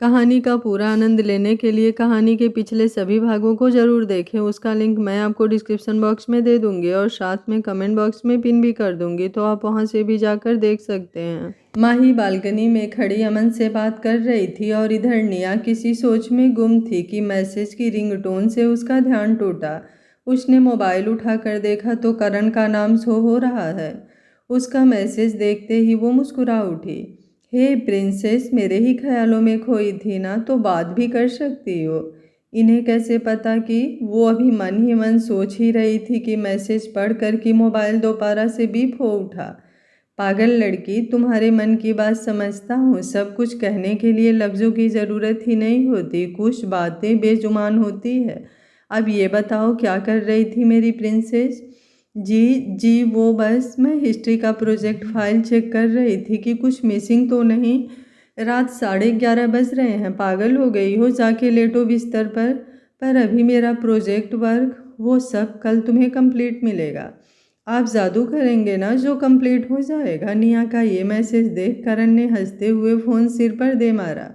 कहानी का पूरा आनंद लेने के लिए कहानी के पिछले सभी भागों को ज़रूर देखें। उसका लिंक मैं आपको डिस्क्रिप्शन बॉक्स में दे दूंगी और साथ में कमेंट बॉक्स में पिन भी कर दूंगी, तो आप वहां से भी जाकर देख सकते हैं। माही बालकनी में खड़ी अमन से बात कर रही थी और इधर निया किसी सोच में गुम थी कि मैसेज की रिंगटोन से उसका ध्यान टूटा। उसने मोबाइल उठाकर देखा तो करण का नाम शो हो रहा है। उसका मैसेज देखते ही वो मुस्कुरा उठी। हे प्रिंसेस, मेरे ही ख्यालों में खोई थी ना, तो बात भी कर सकती हो। इन्हें कैसे पता कि वो अभी मन ही मन सोच ही रही थी कि मैसेज पढ़कर कि मोबाइल दोबारा से बीप हो उठा। पागल लड़की, तुम्हारे मन की बात समझता हूँ। सब कुछ कहने के लिए लफ्ज़ों की ज़रूरत ही नहीं होती, कुछ बातें बेजुबान होती है। अब ये बताओ क्या कर रही थी मेरी प्रिंसेस? जी जी, वो बस मैं हिस्ट्री का प्रोजेक्ट फाइल चेक कर रही थी कि कुछ मिसिंग तो नहीं। रात 11:30 बज रहे हैं, पागल हो गई हो? जाके लेटो बिस्तर पर अभी मेरा प्रोजेक्ट वर्क वो सब कल तुम्हें कंप्लीट मिलेगा। आप जादू करेंगे ना जो कंप्लीट हो जाएगा। निया का ये मैसेज देख करण ने हंसते हुए फ़ोन सिर पर दे मारा,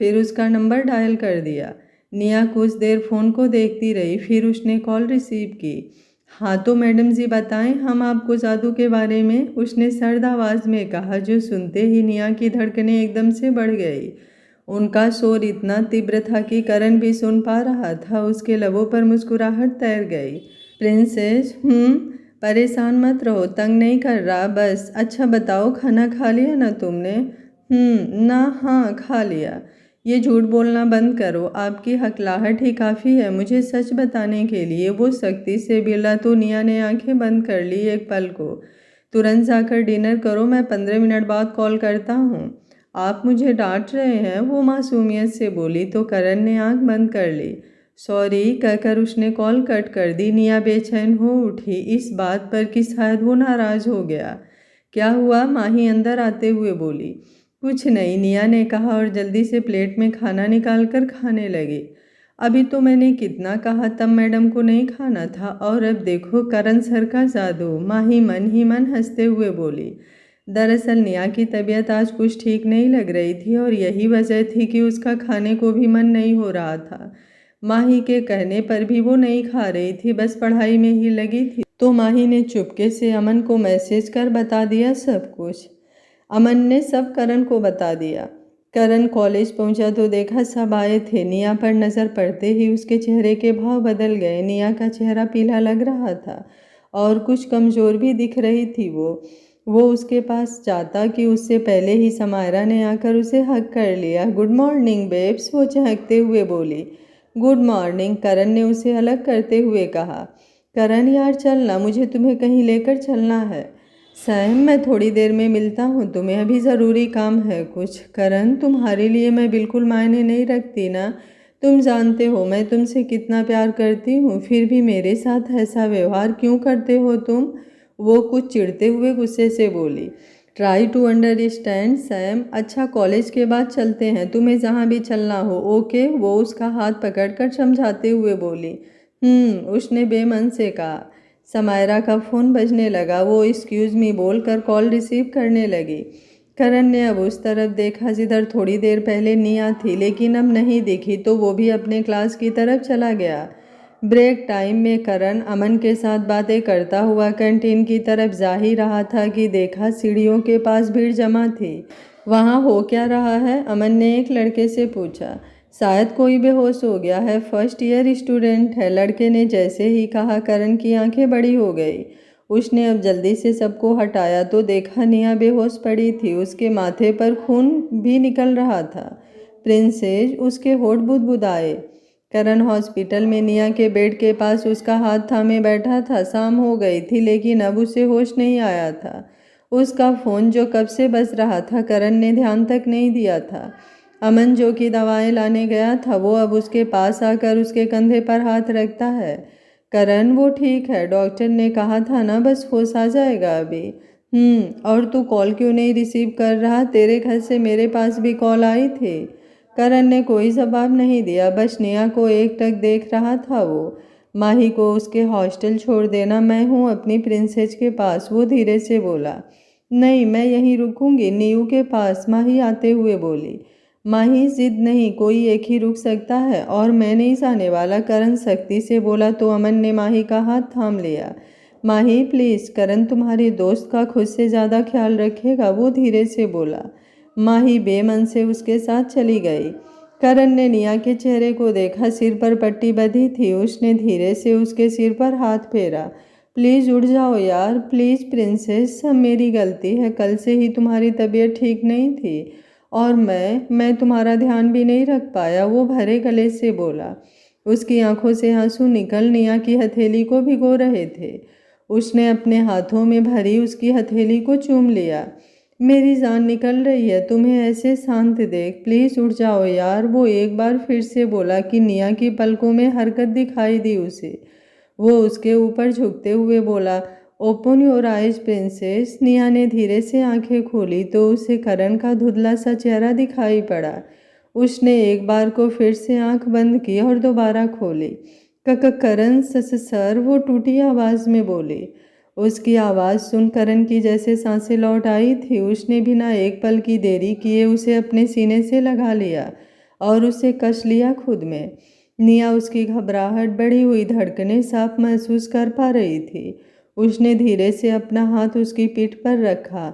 फिर उसका नंबर डायल कर दिया। निया कुछ देर फ़ोन को देखती रही, फिर उसने कॉल रिसीव की। हाँ तो मैडम जी बताएं, हम आपको जादू के बारे में, उसने सर्द आवाज़ में कहा, जो सुनते ही निया की धड़कनें एकदम से बढ़ गई। उनका शोर इतना तीव्र था कि करण भी सुन पा रहा था। उसके लबों पर मुस्कुराहट तैर गई। प्रिंसेस, परेशान मत रहो, तंग नहीं कर रहा बस। अच्छा बताओ, खाना खा लिया ना तुमने? ना, हाँ खा लिया। ये झूठ बोलना बंद करो, आपकी हकलाहट ही काफ़ी है मुझे सच बताने के लिए। वो सख्ती से बोला तो निया ने आंखें बंद कर ली एक पल को। तुरंत जाकर डिनर करो, मैं 15 मिनट बाद कॉल करता हूँ। आप मुझे डांट रहे हैं? वो मासूमियत से बोली तो करण ने आंख बंद कर ली। सॉरी कहकर उसने कॉल कट कर दी। निया बेचैन हो उठी इस बात पर कि शायद वो नाराज़ हो गया। क्या हुआ? माही अंदर आते हुए बोली। कुछ नहीं, निया ने कहा और जल्दी से प्लेट में खाना निकाल कर खाने लगी। अभी तो मैंने कितना कहा, तब मैडम को नहीं खाना था और अब देखो करण सर का जादू। माही मन ही मन हंसते हुए बोली। दरअसल निया की तबीयत आज कुछ ठीक नहीं लग रही थी और यही वजह थी कि उसका खाने को भी मन नहीं हो रहा था। माही के कहने पर भी वो नहीं खा रही थी, बस पढ़ाई में ही लगी थी। तो माही ने चुपके से अमन को मैसेज कर बता दिया सब कुछ। अमन ने सब करण को बता दिया। करण कॉलेज पहुंचा तो देखा सब आए थे। निया पर नज़र पड़ते ही उसके चेहरे के भाव बदल गए। निया का चेहरा पीला लग रहा था और कुछ कमज़ोर भी दिख रही थी। वो उसके पास जाता कि उससे पहले ही समायरा ने आकर उसे हक कर लिया। गुड मॉर्निंग बेब्स, वो चहकते हुए बोली। गुड मॉर्निंग, करण ने उसे अलग करते हुए कहा। करण यार चलना, मुझे तुम्हें कहीं लेकर चलना है। सैम, मैं थोड़ी देर में मिलता हूँ तुम्हें, अभी ज़रूरी काम है कुछ। करण, तुम्हारे लिए मैं बिल्कुल मायने नहीं रखती ना। तुम जानते हो मैं तुमसे कितना प्यार करती हूँ, फिर भी मेरे साथ ऐसा व्यवहार क्यों करते हो तुम? वो कुछ चिढ़ते हुए गुस्से से बोली। Try to understand Sam. अच्छा कॉलेज के बाद चलते हैं, तुम्हें जहाँ भी चलना हो। ओके, वो उसका हाथ पकड़कर समझाते हुए बोली। उसने बेमन से कहा। समायरा का फ़ोन बजने लगा। वो एक्सक्यूज़ मी बोलकर कॉल रिसीव करने लगी। करण ने अब उस तरफ देखा जिधर थोड़ी देर पहले निया थी, लेकिन अब नहीं दिखी, तो वो भी अपने क्लास की तरफ चला गया। ब्रेक टाइम में करण अमन के साथ बातें करता हुआ कैंटीन की तरफ जा ही रहा था कि देखा सीढ़ियों के पास भीड़ जमा थी। वहाँ हो क्या रहा है? अमन ने एक लड़के से पूछा। शायद कोई बेहोश हो गया है, फर्स्ट ईयर स्टूडेंट है, लड़के ने जैसे ही कहा करण की आंखें बड़ी हो गई। उसने अब जल्दी से सबको हटाया तो देखा निया बेहोश पड़ी थी, उसके माथे पर खून भी निकल रहा था। प्रिंसेस, उसके होठ बुदबुदाए। करण हॉस्पिटल में निया के बेड के पास उसका हाथ थामे बैठा था। शाम हो गई थी लेकिन अब उसे होश नहीं आया था। उसका फ़ोन जो कब से बज रहा था करण ने ध्यान तक नहीं दिया था। अमन जो कि दवाएं लाने गया था वो अब उसके पास आकर उसके कंधे पर हाथ रखता है। करण, वो ठीक है, डॉक्टर ने कहा था ना बस होश आ जाएगा अभी। और तू कॉल क्यों नहीं रिसीव कर रहा? तेरे घर से मेरे पास भी कॉल आई थी। करण ने कोई जवाब नहीं दिया, बस निया को एकटक देख रहा था। वो माही को उसके हॉस्टल छोड़ देना, मैं हूँ अपनी प्रिंसेस के पास, वो धीरे से बोला। नहीं, मैं यहीं रुकूंगी नीयू के पास, माही आते हुए बोली। माही जिद नहीं, कोई एक ही रुक सकता है और मैं नहीं जाने वाला, करण सख्ती से बोला तो अमन ने माही का हाथ थाम लिया। माही प्लीज़, करण तुम्हारे दोस्त का खुद से ज़्यादा ख्याल रखेगा, वो धीरे से बोला। माही बेमन से उसके साथ चली गई। करण ने निया के चेहरे को देखा, सिर पर पट्टी बंधी थी। उसने धीरे से उसके सिर पर हाथ फेरा। प्लीज़ उठ जाओ यार, प्लीज़ प्रिंसेस, सब मेरी गलती है, कल से ही तुम्हारी तबीयत ठीक नहीं थी और मैं तुम्हारा ध्यान भी नहीं रख पाया, वो भरे गले से बोला। उसकी आंखों से आंसू निकल निया की हथेली को भिगो रहे थे। उसने अपने हाथों में भरी उसकी हथेली को चूम लिया। मेरी जान निकल रही है, तुम्हें ऐसे शांत देख, प्लीज़ उठ जाओ यार, वो एक बार फिर से बोला कि निया की पलकों में हरकत दिखाई दी उसे। वो उसके ऊपर झुकते हुए बोला, ओपन योर आइज प्रिंसेस। निया ने धीरे से आंखें खोली तो उसे करण का धुंधला सा चेहरा दिखाई पड़ा। उसने एक बार को फिर से आंख बंद की और दोबारा खोली। करण सर, वो टूटी आवाज़ में बोली। उसकी आवाज़ सुन करण की जैसे सांसें लौट आई थी। उसने बिना एक पल की देरी किए उसे अपने सीने से लगा लिया और उसे कस लिया खुद में। निया उसकी घबराहट, बढ़ी हुई धड़कनें साफ महसूस कर पा रही थी। उसने धीरे से अपना हाथ उसकी पीठ पर रखा।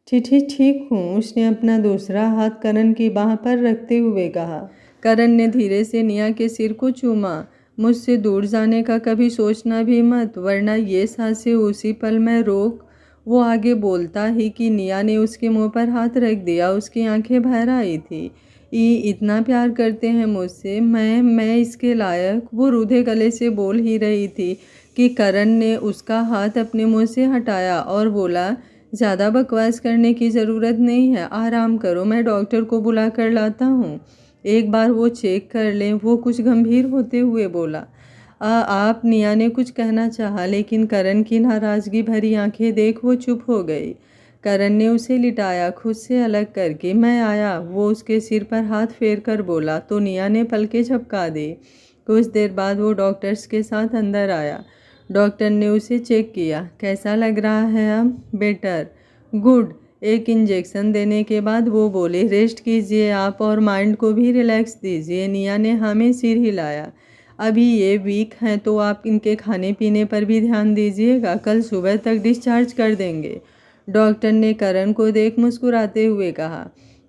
ठीक हूँ, उसने अपना दूसरा हाथ करण की बाह पर रखते हुए कहा। करण ने धीरे से निया के सिर को चूमा। मुझसे दूर जाने का कभी सोचना भी मत, वरना ये सांसें उसी पल में रोक। वो आगे बोलता ही कि निया ने उसके मुंह पर हाथ रख दिया। उसकी आंखें भर आई थी। इतना प्यार करते हैं मुझसे, मैं इसके लायक, वो रूधे गले से बोल ही रही थी कि करण ने उसका हाथ अपने मुंह से हटाया और बोला, ज़्यादा बकवास करने की ज़रूरत नहीं है, आराम करो, मैं डॉक्टर को बुला कर लाता हूँ, एक बार वो चेक कर लें। वो कुछ गंभीर होते हुए बोला। आप, निया ने कुछ कहना चाहा, लेकिन करण की नाराज़गी भरी आंखें देख वो चुप हो गई। करण ने उसे लिटाया खुद से अलग करके। मैं आया, वो उसके सिर पर हाथ फेर कर बोला तो निया ने पलकें झपका दी। कुछ देर बाद वो डॉक्टर्स के साथ अंदर आया। डॉक्टर ने उसे चेक किया। कैसा लग रहा है अब? Better, good. एक इंजेक्शन देने के बाद वो बोले, रेस्ट कीजिए आप और माइंड को भी रिलैक्स दीजिए। निया ने हमें सिर हिलाया। अभी ये वीक हैं तो आप इनके खाने पीने पर भी ध्यान दीजिएगा, कल सुबह तक डिस्चार्ज कर देंगे, डॉक्टर ने करण को देख मुस्कुराते हुए कहा।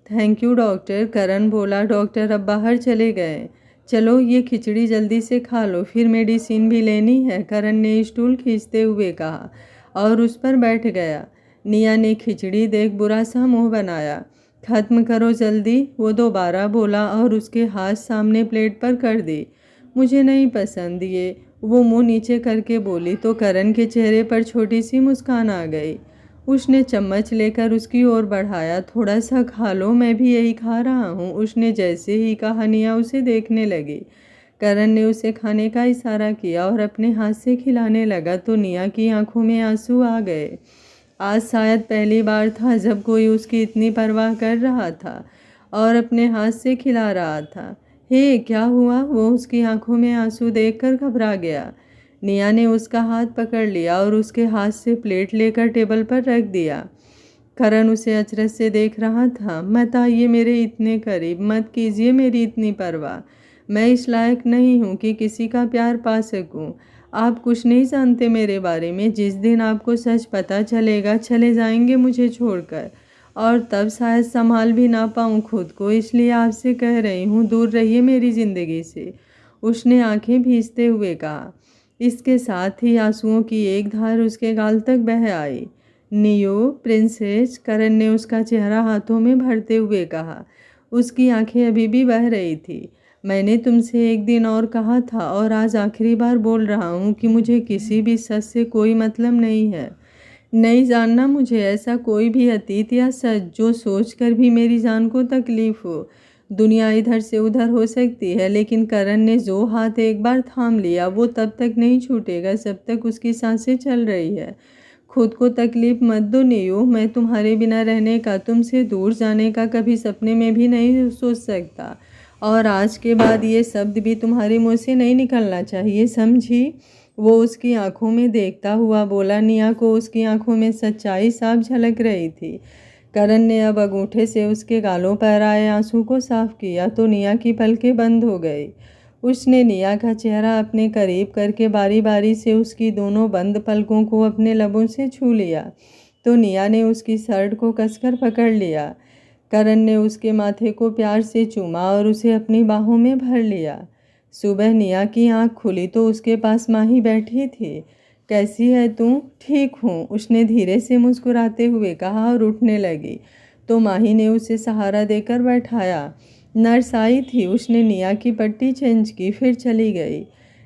थैंक यू डॉक्टर, करण बोला। डॉक्टर अब बाहर चले गए। चलो ये खिचड़ी जल्दी से खा लो, फिर मेडिसिन भी लेनी है, करण ने स्टूल खींचते हुए कहा और उस पर बैठ गया। निया ने खिचड़ी देख बुरा सा मुंह बनाया। खत्म करो जल्दी, वो दोबारा बोला और उसके हाथ सामने प्लेट पर कर दी। मुझे नहीं पसंद ये, वो मुंह नीचे करके बोली तो करण के चेहरे पर छोटी सी मुस्कान आ गई। उसने चम्मच लेकर उसकी ओर बढ़ाया। थोड़ा सा खा लो, मैं भी यही खा रहा हूँ, उसने जैसे ही कहा निया उसे देखने लगी। करण ने उसे खाने का इशारा किया और अपने हाथ से खिलाने लगा तो निया की आंखों में आंसू आ गए। आज शायद पहली बार था जब कोई उसकी इतनी परवाह कर रहा था और अपने हाथ से खिला रहा था। हे, क्या हुआ? वो उसकी आंखों में आंसू देखकर घबरा गया। निया ने उसका हाथ पकड़ लिया और उसके हाथ से प्लेट लेकर टेबल पर रख दिया। करण उसे अचरज से देख रहा था। मत आइए मेरे इतने करीब, मत कीजिए मेरी इतनी परवाह, मैं इस लायक नहीं हूँ कि किसी का प्यार पा सकूँ। आप कुछ नहीं जानते मेरे बारे में, जिस दिन आपको सच पता चलेगा चले जाएंगे मुझे छोड़कर, और तब शायद संभाल भी ना पाऊँ खुद को, इसलिए आपसे कह रही हूँ दूर रहिए मेरी ज़िंदगी से, उसने आंखें भींचते हुए कहा। इसके साथ ही आंसुओं की एक धार उसके गाल तक बह आई। नियो, प्रिंसेस, करण ने उसका चेहरा हाथों में भरते हुए कहा। उसकी आंखें अभी भी बह रही थी। मैंने तुमसे एक दिन और कहा था और आज आखिरी बार बोल रहा हूँ कि मुझे किसी भी सच से कोई मतलब नहीं है। नहीं जानना मुझे ऐसा कोई भी अतीत या सच जो सोचकर भी मेरी जान को तकलीफ हो। दुनिया इधर से उधर हो सकती है, लेकिन करण ने जो हाथ एक बार थाम लिया वो तब तक नहीं छूटेगा जब तक उसकी सांसें चल रही है। खुद को तकलीफ मत दो नियो, मैं तुम्हारे बिना रहने का, तुमसे दूर जाने का कभी सपने में भी नहीं सोच सकता, और आज के बाद ये शब्द भी तुम्हारे मुंह से नहीं निकलना चाहिए, समझी? वो उसकी आंखों में देखता हुआ बोला। निया को उसकी आंखों में सच्चाई साफ झलक रही थी। करण ने अब अंगूठे से उसके गालों पर आए आंसू को साफ किया तो निया की पलकें बंद हो गई। उसने निया का चेहरा अपने करीब करके बारी बारी से उसकी दोनों बंद पलकों को अपने लबों से छू लिया तो निया ने उसकी शर्ट को कसकर पकड़ लिया। करण ने उसके माथे को प्यार से चूमा और उसे अपनी बाहों में भर लिया। सुबह निया की आंख खुली तो उसके पास माही बैठी थी। कैसी है तू? ठीक हूँ, उसने धीरे से मुस्कुराते हुए कहा और उठने लगी तो माही ने उसे सहारा देकर बैठाया। नर्स आई थी, उसने निया की पट्टी चेंज की फिर चली गई।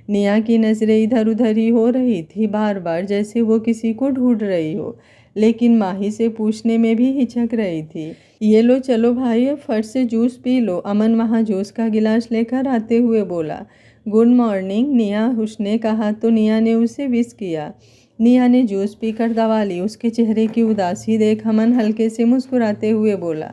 निया की नज़रें इधर उधर ही हो रही थी बार बार, जैसे वो किसी को ढूंढ रही हो, लेकिन माही से पूछने में भी हिचक रही थी। ये लो चलो भाई, अब फट से जूस पी लो, अमन वहाँ जूस का गिलास लेकर आते हुए बोला। गुड मॉर्निंग निया, उसने कहा तो निया ने उसे विश किया। निया ने जूस पीकर दबा ली। उसके चेहरे की उदासी देख अमन हल्के से मुस्कुराते हुए बोला,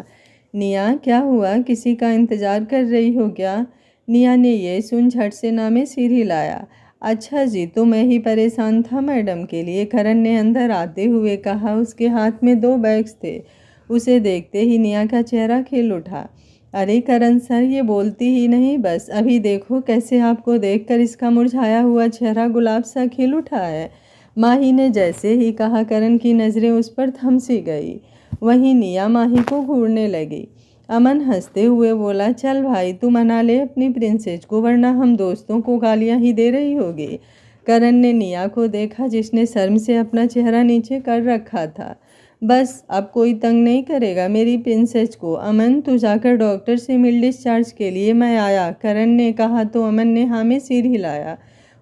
निया क्या हुआ, किसी का इंतज़ार कर रही हो क्या? निया ने ये सुन झट से नामे सिर हिलाया। अच्छा जी, तो मैं ही परेशान था मैडम के लिए, करण ने अंदर आते हुए कहा। उसके हाथ में 2 बैग्स थे। उसे देखते ही निया का चेहरा खिल उठा। अरे करण सर, ये बोलती ही नहीं, बस अभी देखो कैसे आपको देखकर इसका मुरझाया हुआ चेहरा गुलाब सा खिल उठा है। माही ने जैसे ही कहा करण की नज़रें उस पर थम सी गई। वहीं निया माही को घूरने लगी। अमन हंसते हुए बोला, चल भाई तू मना ले अपनी प्रिंसेस को, वरना हम दोस्तों को गालियां ही दे रही होगी। करण ने निया को देखा जिसने शर्म से अपना चेहरा नीचे कर रखा था। बस अब कोई तंग नहीं करेगा मेरी प्रिंसेस को। अमन तू जाकर डॉक्टर से मिल, डिस्चार्ज के लिए मैं आया, करण ने कहा तो अमन ने हाँ में सिर हिलाया।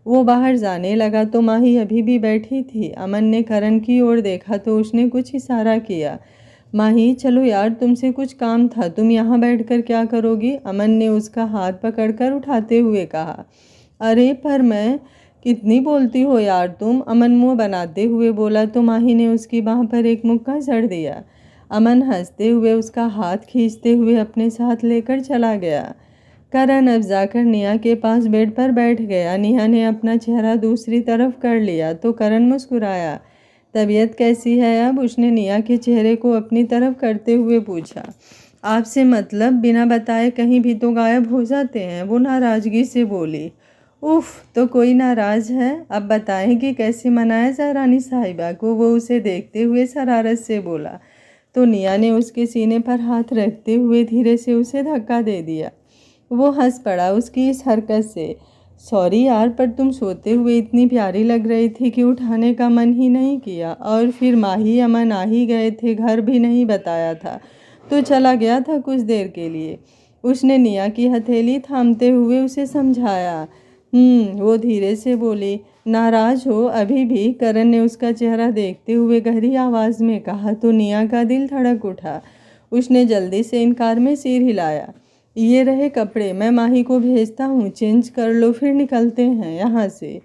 वो बाहर जाने लगा तो माही अभी भी बैठी थी। अमन ने करण की ओर देखा तो उसने कुछ इशारा किया। माही चलो यार, तुमसे कुछ काम था, तुम यहाँ बैठकर क्या करोगी? अमन ने उसका हाथ पकड़कर उठाते हुए कहा। अरे पर मैं, कितनी बोलती हो यार तुम, अमन मुंह बनाते हुए बोला तो माही ने उसकी बाह पर एक मुक्का जड़ दिया। अमन हंसते हुए उसका हाथ खींचते हुए अपने साथ लेकर चला गया। करण अब जाकर निया के पास बेड पर बैठ गया। निया ने अपना चेहरा दूसरी तरफ कर लिया तो करण मुस्कुराया। तबीयत कैसी है अब? उसने निया के चेहरे को अपनी तरफ करते हुए पूछा। आपसे मतलब, बिना बताए कहीं भी तो गायब हो जाते हैं, वो नाराज़गी से बोली। उफ, तो कोई नाराज़ है? अब बताएं कि कैसे मनाया जाए रानी साहिबा को, वो उसे देखते हुए शरारत से बोला तो निया ने उसके सीने पर हाथ रखते हुए धीरे से उसे धक्का दे दिया। वो हंस पड़ा उसकी इस हरकत से। सॉरी यार, पर तुम सोते हुए इतनी प्यारी लग रही थी कि उठाने का मन ही नहीं किया, और फिर माही अमन आ ही गए थे, घर भी नहीं बताया था तो चला गया था कुछ देर के लिए। उसने निया की हथेली थामते हुए उसे समझाया। वो धीरे से बोली। नाराज हो अभी भी? करण ने उसका चेहरा देखते हुए गहरी आवाज़ में कहा तो निया का दिल धड़क उठा। उसने जल्दी से इनकार में सिर हिलाया। ये रहे कपड़े, मैं माही को भेजता हूँ, चेंज कर लो फिर निकलते हैं यहाँ से।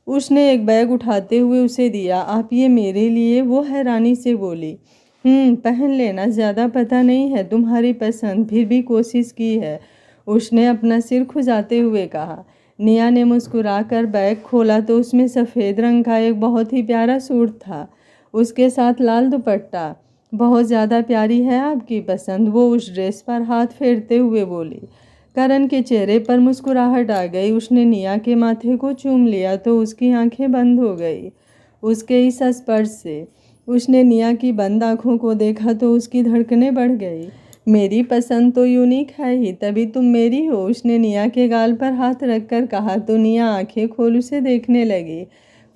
उसने एक बैग उठाते हुए उसे दिया। आप ये मेरे लिए? वो हैरानी से बोली। पहन लेना, ज़्यादा पता नहीं है तुम्हारी पसंद, फिर भी कोशिश की है, उसने अपना सिर खुजाते हुए कहा। निया ने मुस्कुराकर बैग खोला तो उसमें सफ़ेद रंग का एक बहुत ही प्यारा सूट था, उसके साथ लाल दुपट्टा। बहुत ज़्यादा प्यारी है आपकी पसंद, वो उस ड्रेस पर हाथ फेरते हुए बोली। करण के चेहरे पर मुस्कुराहट आ गई। उसने निया के माथे को चूम लिया तो उसकी आंखें बंद हो गई उसके इस स्पर्श से। उसने निया की बंद आंखों को देखा तो उसकी धड़कनें बढ़ गई। मेरी पसंद तो यूनिक है ही, तभी तुम मेरी हो, उसने निया के गाल पर हाथ रखकर कहा तो निया आंखें खोल उसे देखने लगी।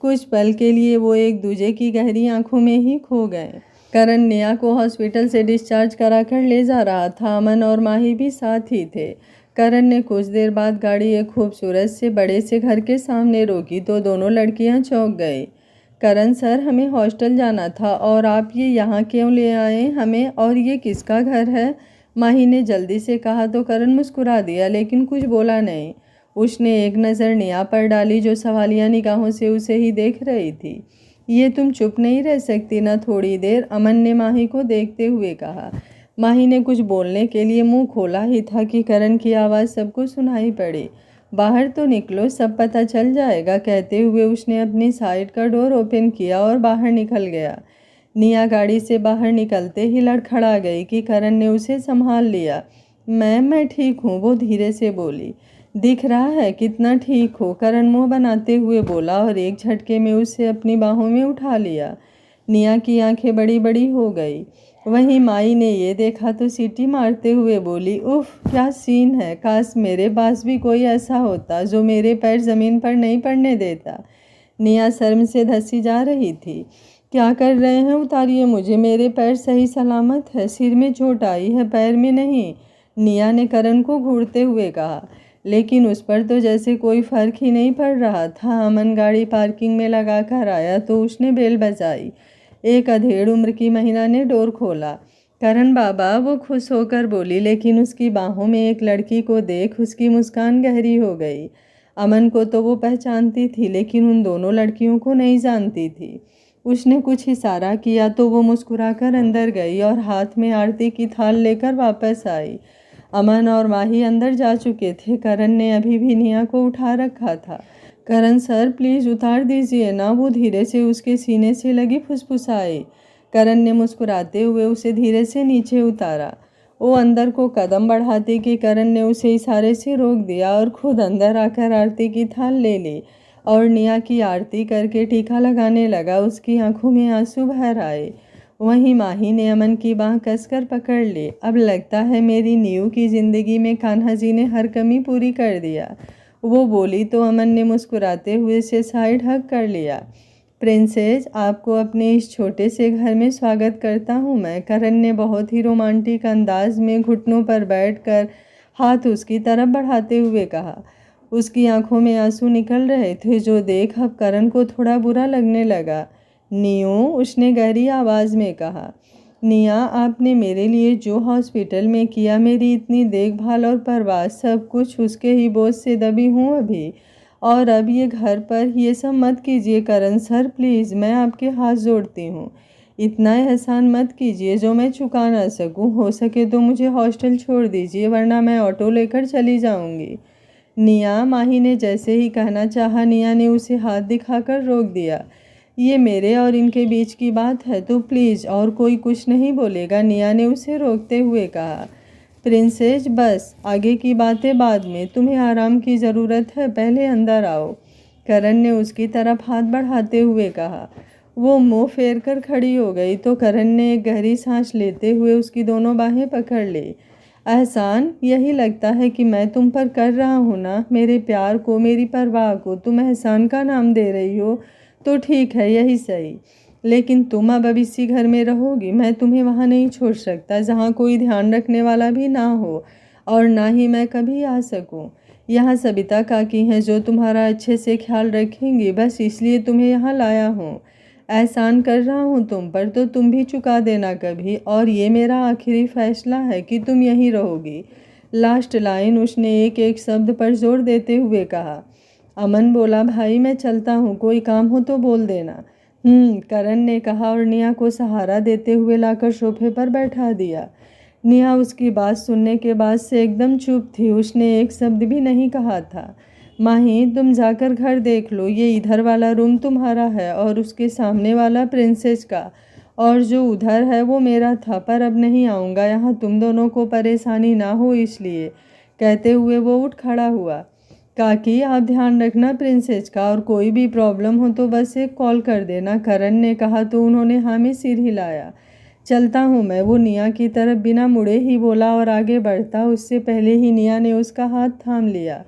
कुछ पल के लिए वो एक दूजे की गहरी आंखों में ही खो गए। करण निया को हॉस्पिटल से डिस्चार्ज कराकर ले जा रहा था। अमन और माही भी साथ ही थे। करण ने कुछ देर बाद गाड़ी एक खूबसूरत से बड़े से घर के सामने रोकी तो दोनों लड़कियां चौंक गई। करण सर, हमें हॉस्टल जाना था और आप ये यहाँ क्यों ले आए हमें, और ये किसका घर है? माही ने जल्दी से कहा तो करण मुस्कुरा दिया लेकिन कुछ बोला नहीं। उसने एक नज़र निया पर डाली जो सवालिया निगाहों से उसे ही देख रही थी। ये तुम चुप नहीं रह सकती ना थोड़ी देर? अमन ने माही को देखते हुए कहा। माही ने कुछ बोलने के लिए मुंह खोला ही था कि करण की आवाज़ सबको सुनाई पड़ी। बाहर तो निकलो, सब पता चल जाएगा, कहते हुए उसने अपनी साइड का डोर ओपन किया और बाहर निकल गया। निया गाड़ी से बाहर निकलते ही लड़खड़ा गई कि करण ने उसे संभाल लिया। मैं ठीक हूँ, वो धीरे से बोली। दिख रहा है कितना ठीक हो, करण मुंह बनाते हुए बोला और एक झटके में उसे अपनी बाहों में उठा लिया। निया की आंखें बड़ी बड़ी हो गई। वहीं माई ने ये देखा तो सीटी मारते हुए बोली, उफ क्या सीन है, काश मेरे पास भी कोई ऐसा होता जो मेरे पैर ज़मीन पर नहीं पड़ने देता। निया शर्म से धंसी जा रही थी। क्या कर रहे हैं, उतारिए मुझे, मेरे पैर सही सलामत है, सिर में चोट आई है, पैर में नहीं, निया ने करण को घूरते हुए कहा। लेकिन उस पर तो जैसे कोई फर्क ही नहीं पड़ रहा था। अमन गाड़ी पार्किंग में लगा कर आया तो उसने बेल बजाई। एक अधेड़ उम्र की महिला ने डोर खोला। करण बाबा, वो खुश होकर बोली, लेकिन उसकी बाहों में एक लड़की को देख उसकी मुस्कान गहरी हो गई। अमन को तो वो पहचानती थी, लेकिन उन दोनों लड़कियों को नहीं जानती थी। उसने कुछ इशारा किया तो वो मुस्कुराकर अंदर गई और हाथ में आरती की थाल लेकर वापस आई। अमन और माही अंदर जा चुके थे। करण ने अभी भी निया को उठा रखा था। करण सर प्लीज़ उतार दीजिए ना, वो धीरे से उसके सीने से लगी फुसफुसाई। करण ने मुस्कुराते हुए उसे धीरे से नीचे उतारा। वो अंदर को कदम बढ़ाती कि करण ने उसे इशारे से रोक दिया और खुद अंदर आकर आरती की थाल ले ली और निया की आरती करके टीका लगाने लगा। उसकी आंखों में आंसू भर आए। वहीं माही ने अमन की बाँह कसकर पकड़ ली। अब लगता है मेरी नीयू की ज़िंदगी में कान्हा जी ने हर कमी पूरी कर दिया, वो बोली तो अमन ने मुस्कुराते हुए से साइड हग कर लिया। प्रिंसेस, आपको अपने इस छोटे से घर में स्वागत करता हूँ मैं, करण ने बहुत ही रोमांटिक अंदाज में घुटनों पर बैठकर हाथ उसकी तरफ बढ़ाते हुए कहा। उसकी आंखों में आंसू निकल रहे थे जो देख अब करण को थोड़ा बुरा लगने लगा। नियो, उसने गहरी आवाज़ में कहा। निया, आपने मेरे लिए जो हॉस्पिटल में किया, मेरी इतनी देखभाल और परवाह, सब कुछ उसके ही बोझ से दबी हूँ अभी। और अब ये घर पर ये सब मत कीजिए करण सर, प्लीज़ मैं आपके हाथ जोड़ती हूँ। इतना एहसान मत कीजिए जो मैं चुका ना सकूँ। हो सके तो मुझे हॉस्टल छोड़ दीजिए, वरना मैं ऑटो लेकर चली जाऊँगी। निया, माही ने जैसे ही कहना चाहा, निया ने उसे हाथ दिखाकर रोक दिया। ये मेरे और इनके बीच की बात है तो प्लीज़ और कोई कुछ नहीं बोलेगा, निया ने उसे रोकते हुए कहा। प्रिंसेस, बस आगे की बातें बाद में, तुम्हें आराम की ज़रूरत है, पहले अंदर आओ, करण ने उसकी तरफ हाथ बढ़ाते हुए कहा। वो मुंह फेर कर खड़ी हो गई तो करण ने एक गहरी सांस लेते हुए उसकी दोनों बाहें पकड़ ली। एहसान, यही लगता है कि मैं तुम पर कर रहा हूँ ना, मेरे प्यार को, मेरी परवाह को तुम एहसान का नाम दे रही हो तो ठीक है, यही सही, लेकिन तुम अब इसी घर में रहोगी। मैं तुम्हें वहाँ नहीं छोड़ सकता जहाँ कोई ध्यान रखने वाला भी ना हो, और ना ही मैं कभी आ सकूँ। यहाँ सबिता काकी हैं जो तुम्हारा अच्छे से ख्याल रखेंगी, बस इसलिए तुम्हें यहाँ लाया हूँ। एहसान कर रहा हूँ तुम पर तो तुम भी चुका देना कभी, और ये मेरा आखिरी फैसला है कि तुम यहीं रहोगी। लास्ट लाइन उसने एक एक शब्द पर जोर देते हुए कहा। अमन बोला, भाई मैं चलता हूँ, कोई काम हो तो बोल देना। करण ने कहा और निया को सहारा देते हुए लाकर सोफे पर बैठा दिया। निया उसकी बात सुनने के बाद से एकदम चुप थी, उसने एक शब्द भी नहीं कहा था। माही, तुम जाकर घर देख लो, ये इधर वाला रूम तुम्हारा है और उसके सामने वाला प्रिंसेस का, और जो उधर है वो मेरा था, पर अब नहीं आऊँगा यहाँ, तुम दोनों को परेशानी ना हो इसलिए, कहते हुए वो उठ खड़ा हुआ। काकी, आप ध्यान रखना प्रिंसेस का, और कोई भी प्रॉब्लम हो तो बस एक कॉल कर देना, करण ने कहा तो उन्होंने हाँ में सिर हिलाया। चलता हूँ मैं, वो निया की तरफ बिना मुड़े ही बोला और आगे बढ़ता उससे पहले ही निया ने उसका हाथ थाम लिया।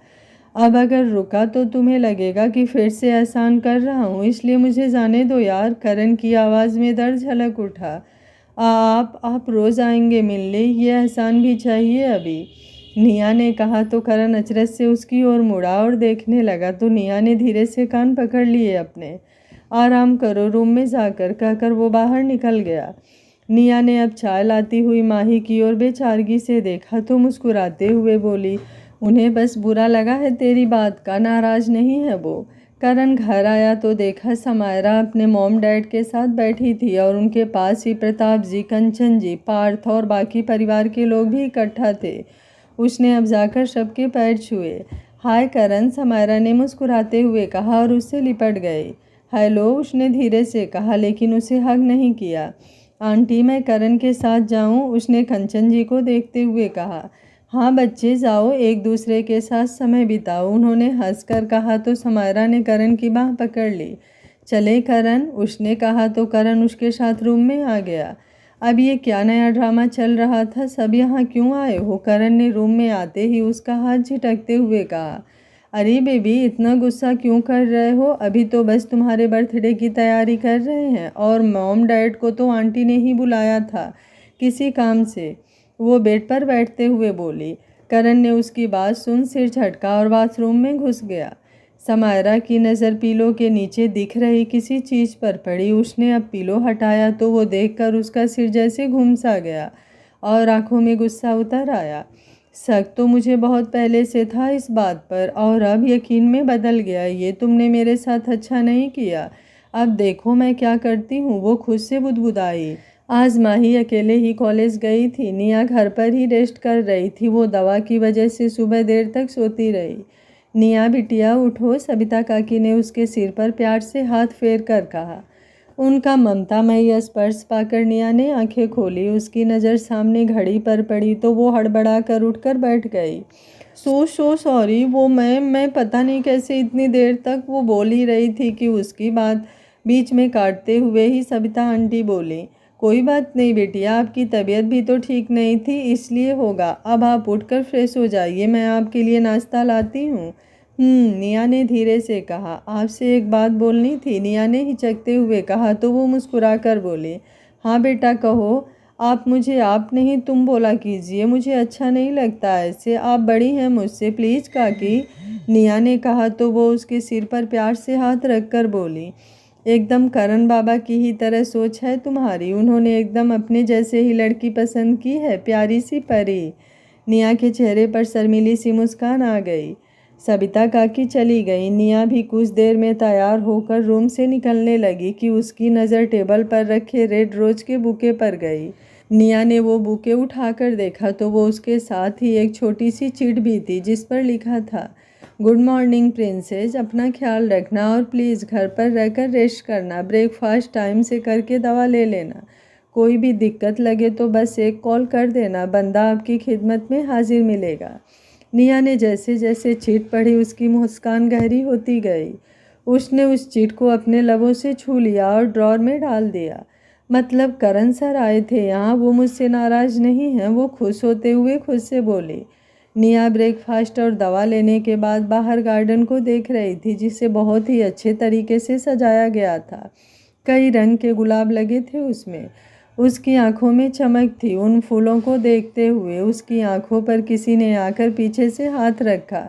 अब अगर रुका तो तुम्हें लगेगा कि फिर से एहसान कर रहा हूँ, इसलिए मुझे जाने दो यार, करण की आवाज़ में दर्द झलक उठा। आप रोज़ आएंगे मिलने, ये एहसान भी चाहिए अभी, निया ने कहा तो करण अचरज से उसकी ओर मुड़ा और देखने लगा तो निया ने धीरे से कान पकड़ लिए अपने। आराम करो रूम में जाकर, कहकर वो बाहर निकल गया। निया ने अब चाय लाती हुई माही की ओर बेचारगी से देखा तो मुस्कुराते हुए बोली, उन्हें बस बुरा लगा है तेरी बात का, नाराज़ नहीं है वो। करण घर आया तो देखा समायरा अपने मॉम डैड के साथ बैठी थी और उनके पास ही प्रताप जी, कंचन जी, पार्थ और बाकी परिवार के लोग भी इकट्ठा थे। उसने अब जाकर सबके पैर छुए। हाय करण, समायरा ने मुस्कुराते हुए कहा और उससे लिपट गई। हेलो, उसने धीरे से कहा, लेकिन उसे हग नहीं किया। आंटी, मैं करण के साथ जाऊं? उसने कंचन जी को देखते हुए कहा। हाँ बच्चे, जाओ, एक दूसरे के साथ समय बिताओ, उन्होंने हंसकर कहा तो समायरा ने करण की बाह पकड़ ली। चले करण, उसने कहा तो करण उसके साथ रूम में आ गया। अब ये क्या नया ड्रामा चल रहा था? सब यहाँ क्यों आए हो? करण ने रूम में आते ही उसका हाथ झटकते हुए कहा। अरे बेबी, इतना गुस्सा क्यों कर रहे हो? अभी तो बस तुम्हारे बर्थडे की तैयारी कर रहे हैं, और मॉम डैड को तो आंटी ने ही बुलाया था किसी काम से, वो बेड पर बैठते हुए बोली। करण ने उसकी बात सुन सिर झटका और बाथरूम में घुस गया। समायरा की नज़र पीलो के नीचे दिख रही किसी चीज़ पर पड़ी। उसने अब पीलो हटाया तो वो देखकर उसका सिर जैसे घूम सा गया और आंखों में गुस्सा उतर आया। शक तो मुझे बहुत पहले से था इस बात पर, और अब यकीन में बदल गया। ये तुमने मेरे साथ अच्छा नहीं किया। अब देखो मैं क्या करती हूँ। वो खुद से बुदबुदाई। आज माही अकेले ही कॉलेज गई थी। निया घर पर ही रेस्ट कर रही थी। वो दवा की वजह से सुबह देर तक सोती रही। निया बिटिया उठो, सबिता काकी ने उसके सिर पर प्यार से हाथ फेर कर कहा। उनका ममतामयी स्पर्श पाकर निया ने आंखें खोली। उसकी नज़र सामने घड़ी पर पड़ी तो वो हड़बड़ा कर उठकर बैठ गई। सो सॉरी, वो मैं पता नहीं कैसे इतनी देर तक वो बोल ही रही थी कि उसकी बात बीच में काटते हुए ही सबिता आंटी बोली। कोई बात नहीं बेटिया, आपकी तबीयत भी तो ठीक नहीं थी, इसलिए होगा। अब आप उठकर फ्रेश हो जाइए, मैं आपके लिए नाश्ता लाती हूँ। निया ने धीरे से कहा। आपसे एक बात बोलनी थी, निया ने हिचकते हुए कहा तो वो मुस्कुराकर बोली। हाँ बेटा कहो। आप मुझे आप नहीं तुम बोला कीजिए, मुझे अच्छा नहीं लगता ऐसे। आप बड़ी हैं मुझसे, प्लीज़ काकी, निया ने कहा तो वो उसके सिर पर प्यार से हाथ रखकर बोली। एकदम करण बाबा की ही तरह सोच है तुम्हारी। उन्होंने एकदम अपने जैसे ही लड़की पसंद की है, प्यारी सी परी। निया के चेहरे पर शर्मीली सी मुस्कान आ गई। सबिता काकी चली गई। निया भी कुछ देर में तैयार होकर रूम से निकलने लगी कि उसकी नज़र टेबल पर रखे रेड रोज के बुके पर गई। निया ने वो बुके उठाकर देखा तो वो उसके साथ ही एक छोटी सी चिट भी थी जिस पर लिखा था, गुड मॉर्निंग प्रिंसेस, अपना ख्याल रखना और प्लीज़ घर पर रहकर रेस्ट करना, ब्रेकफास्ट टाइम से करके दवा ले लेना, कोई भी दिक्कत लगे तो बस एक कॉल कर देना, बंदा आपकी खिदमत में हाजिर मिलेगा। निया ने जैसे जैसे चिट पढ़ी उसकी मुस्कान गहरी होती गई। उसने उस चिट को अपने लबों से छू लिया और ड्रॉर में डाल दिया। मतलब करण सर आए थे यहाँ, वो मुझसे नाराज़ नहीं हैं, वो खुश होते हुए खुद से बोली। निया ब्रेकफास्ट और दवा लेने के बाद बाहर गार्डन को देख रही थी जिसे बहुत ही अच्छे तरीके से सजाया गया था। कई रंग के गुलाब लगे थे उसमें। उसकी आंखों में चमक थी। उन फूलों को देखते हुए उसकी आंखों पर किसी ने आकर पीछे से हाथ रखा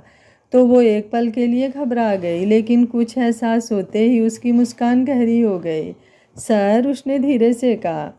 तो वो एक पल के लिए घबरा गई, लेकिन कुछ एहसास होते ही उसकी मुस्कान गहरी हो गई। सर, उसने धीरे से कहा।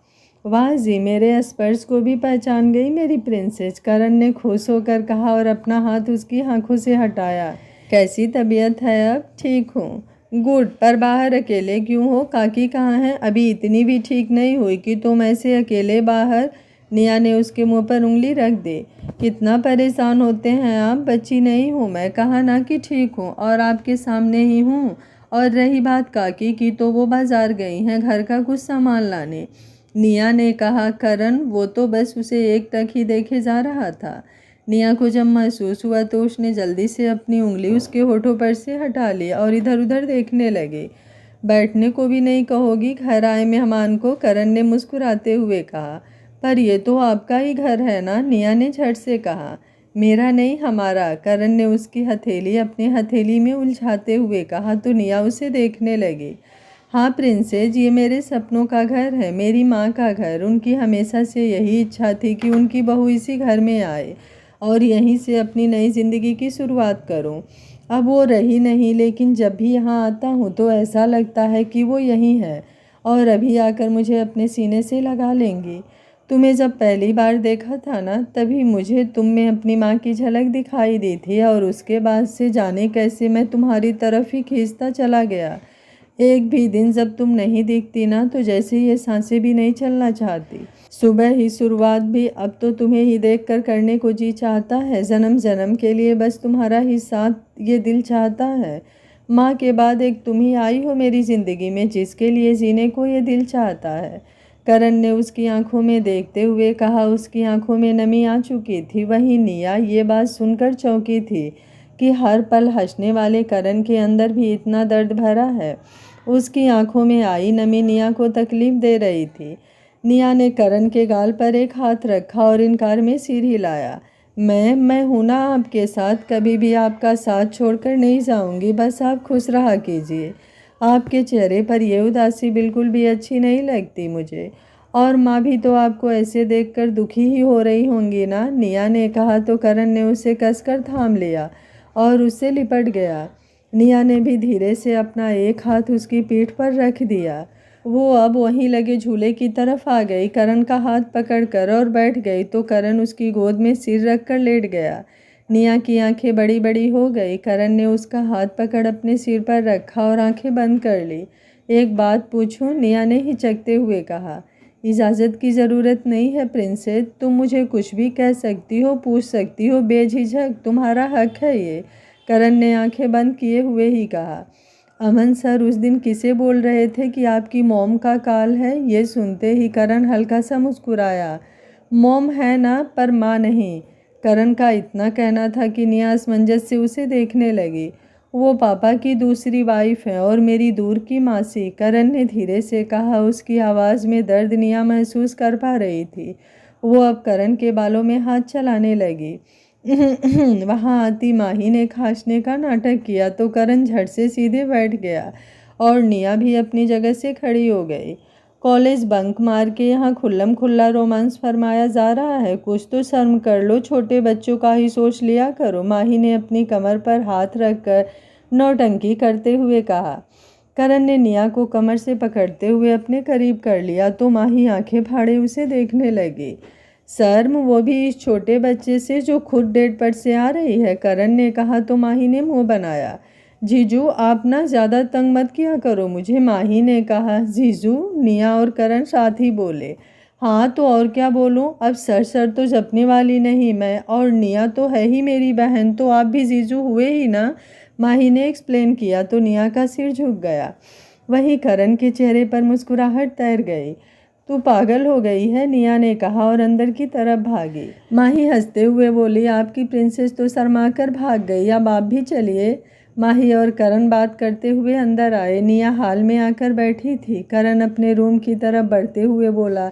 वाह जी, मेरे स्पर्श को भी पहचान गई मेरी प्रिंसेस, करण ने खुश होकर कहा और अपना हाथ उसकी आंखों से हटाया। कैसी तबीयत है अब? ठीक हूँ। गुड, पर बाहर अकेले क्यों हो? काकी कहाँ हैं? अभी इतनी भी ठीक नहीं हुई कि तुम ऐसे अकेले बाहर? निया ने उसके मुंह पर उंगली रख दी। कितना परेशान होते हैं आप? बच्ची नहीं हूँ मैं, कहा ना कि ठीक हूँ और आपके सामने ही हूँ। और रही बात काकी की तो वो बाजार गई हैं घर का कुछ सामान लाने। निया ने कहा। करण, वो तो बस उसे एक टक ही देखे जा रहा था। निया को जब महसूस हुआ तो उसने जल्दी से अपनी उंगली उसके होठों पर से हटा ली और इधर उधर देखने लगी। बैठने को भी नहीं कहोगी घर आए मेहमान को? करण ने मुस्कुराते हुए कहा। पर ये तो आपका ही घर है ना? निया ने झट से कहा। मेरा नहीं, हमारा, करण ने उसकी हथेली अपने हथेली में उलझाते हुए कहा तो निया उसे देखने लगी। हाँ प्रिंसेस, ये मेरे सपनों का घर है, मेरी माँ का घर। उनकी हमेशा से यही इच्छा थी कि उनकी बहू इसी घर में आए और यहीं से अपनी नई ज़िंदगी की शुरुआत करूं। अब वो रही नहीं, लेकिन जब भी यहाँ आता हूँ तो ऐसा लगता है कि वो यहीं है और अभी आकर मुझे अपने सीने से लगा लेंगी। तुम्हें जब पहली बार देखा था ना, तभी मुझे तुम में अपनी माँ की झलक दिखाई दी थी और उसके बाद से जाने कैसे मैं तुम्हारी तरफ ही खींचता चला गया। एक भी दिन जब तुम नहीं दिखती ना तो जैसे ये सांसें भी नहीं चलना चाहती। सुबह ही शुरुआत भी अब तो तुम्हें ही देखकर करने को जी चाहता है। जन्म जन्म के लिए बस तुम्हारा ही साथ ये दिल चाहता है। माँ के बाद एक तुम ही आई हो मेरी ज़िंदगी में जिसके लिए जीने को ये दिल चाहता है। करण ने उसकी आंखों में देखते हुए कहा। उसकी आंखों में नमी आ चुकी थी। वहीं निया ये बात सुनकर चौंकी थी कि हर पल हंसने वाले करण के अंदर भी इतना दर्द भरा है। उसकी आंखों में आई नमी निया को तकलीफ दे रही थी। निया ने करण के गाल पर एक हाथ रखा और इनकार में सिर हिलाया। मैं हूं ना आपके साथ, कभी भी आपका साथ छोड़कर नहीं जाऊंगी, बस आप खुश रहा कीजिए। आपके चेहरे पर यह उदासी बिल्कुल भी अच्छी नहीं लगती मुझे। और माँ भी तो आपको ऐसे देखकर दुखी ही हो रही होंगी ना, निया ने कहा तो करण ने उसे कसकर थाम लिया और उससे लिपट गया। निया ने भी धीरे से अपना एक हाथ उसकी पीठ पर रख दिया। वो अब वहीं लगे झूले की तरफ आ गई, करण का हाथ पकड़कर और बैठ गई तो करण उसकी गोद में सिर रखकर लेट गया। निया की आंखें बड़ी बड़ी हो गई। करण ने उसका हाथ पकड़ अपने सिर पर रखा और आंखें बंद कर ली। एक बात पूछूं, निया ने हिचकते हुए कहा। इजाज़त की ज़रूरत नहीं है प्रिंसेस, तुम मुझे कुछ भी कह सकती हो, पूछ सकती हो बेझिझक, तुम्हारा हक है ये। करण ने आंखें बंद किए हुए ही कहा। अमन सर उस दिन किसे बोल रहे थे कि आपकी मॉम का कॉल है? ये सुनते ही करण हल्का सा मुस्कुराया। मॉम है ना, पर माँ नहीं। करण का इतना कहना था कि निया असमंजस से उसे देखने लगी। वो पापा की दूसरी वाइफ है और मेरी दूर की मासी, करण ने धीरे से कहा। उसकी आवाज़ में दर्द निया महसूस कर पा रही थी। वो अब करण के बालों में हाथ चलाने लगी। वहाँ आती माही ने खांसने का नाटक किया तो करण झट से सीधे बैठ गया और निया भी अपनी जगह से खड़ी हो गई। कॉलेज बंक मार के यहाँ खुल्लम खुल्ला रोमांस फरमाया जा रहा है, कुछ तो शर्म कर लो, छोटे बच्चों का ही सोच लिया करो। माही ने अपनी कमर पर हाथ रखकर नौटंकी करते हुए कहा। करण ने निया को कमर से पकड़ते हुए अपने करीब कर लिया तो माही आंखें फाड़े उसे देखने लगी। शर्म, वो भी इस छोटे बच्चे से जो खुद डेट पर से आ रही है, करण ने कहा तो माही ने मुंह बनाया। जीजू आप ना ज़्यादा तंग मत किया करो मुझे, माही ने कहा। जीजू, निया और करण साथ ही बोले। हाँ तो और क्या बोलूँ, अब सर तो जपने वाली नहीं मैं, और निया तो है ही मेरी बहन, तो आप भी जीजू हुए ही ना, माही ने एक्सप्लेन किया तो निया का सिर झुक गया। वहीं करण के चेहरे पर मुस्कुराहट तैर गई। तू पागल हो गई है, निया ने कहा और अंदर की तरफ भागी। माही हंसते हुए बोली, आपकी प्रिंसेस तो शर्मा कर भाग गई, अब आप भी चलिए। माही और करण बात करते हुए अंदर आए। निया हाल में आकर बैठी थी। करण अपने रूम की तरफ बढ़ते हुए बोला,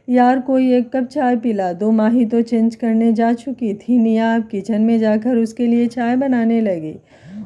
यार कोई एक कप चाय पिला दो। माही तो चेंज करने जा चुकी थी। निया अब किचन में जाकर उसके लिए चाय बनाने लगी।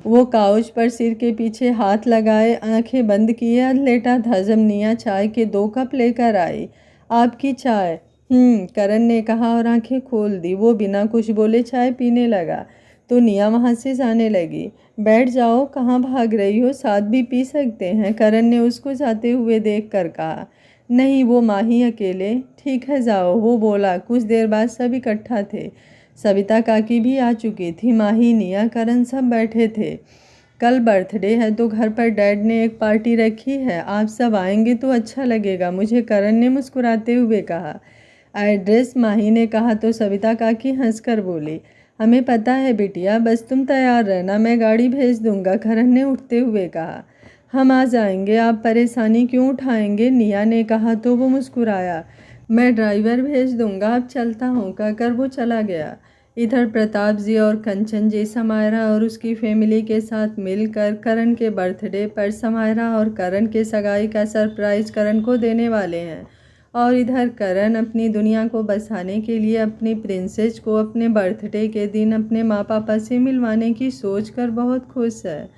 वो काउच पर सिर के पीछे हाथ लगाए आंखें बंद किए लेटा था जब निया चाय के 2 कप लेकर आई। आपकी चाय? करण ने कहा और आंखें खोल दी। वो बिना कुछ बोले चाय पीने लगा तो निया वहाँ से जाने लगी। बैठ जाओ, कहाँ भाग रही हो, साथ भी पी सकते हैं, करण ने उसको जाते हुए देख कर कहा। नहीं, वो माही अकेले। ठीक है जाओ, वो बोला। कुछ देर बाद सब इकट्ठा थे। सविता काकी भी आ चुकी थी। माही, निया, करण सब बैठे थे। कल बर्थडे है तो घर पर डैड ने एक पार्टी रखी है, आप सब आएंगे तो अच्छा लगेगा मुझे, करण ने मुस्कुराते हुए कहा। एड्रेस? माही ने कहा तो सविता काकी हंसकर बोली, हमें पता है बिटिया, बस तुम तैयार रहना, मैं गाड़ी भेज दूंगा, करण ने उठते हुए कहा। हम आ जाएंगे, आप परेशानी क्यों उठाएंगे, निया ने कहा तो वो मुस्कुराया। मैं ड्राइवर भेज दूंगा, अब चलता हूँ, कहकर वो चला गया। इधर प्रताप जी और कंचन जी समायरा और उसकी फैमिली के साथ मिलकर करण के बर्थडे पर समायरा और करण के सगाई का सरप्राइज करण को देने वाले हैं। और इधर करण अपनी दुनिया को बसाने के लिए अपनी प्रिंसेस को अपने बर्थडे के दिन अपने माँ पापा से मिलवाने की सोच कर बहुत खुश है।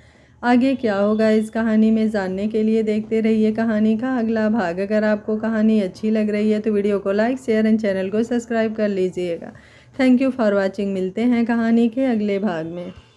आगे क्या होगा इस कहानी में जानने के लिए देखते रहिए कहानी का अगला भाग। अगर आपको कहानी अच्छी लग रही है तो वीडियो को लाइक, शेयर एंड चैनल को सब्सक्राइब कर लीजिएगा। Thank you for watching. मिलते हैं कहानी के अगले भाग में।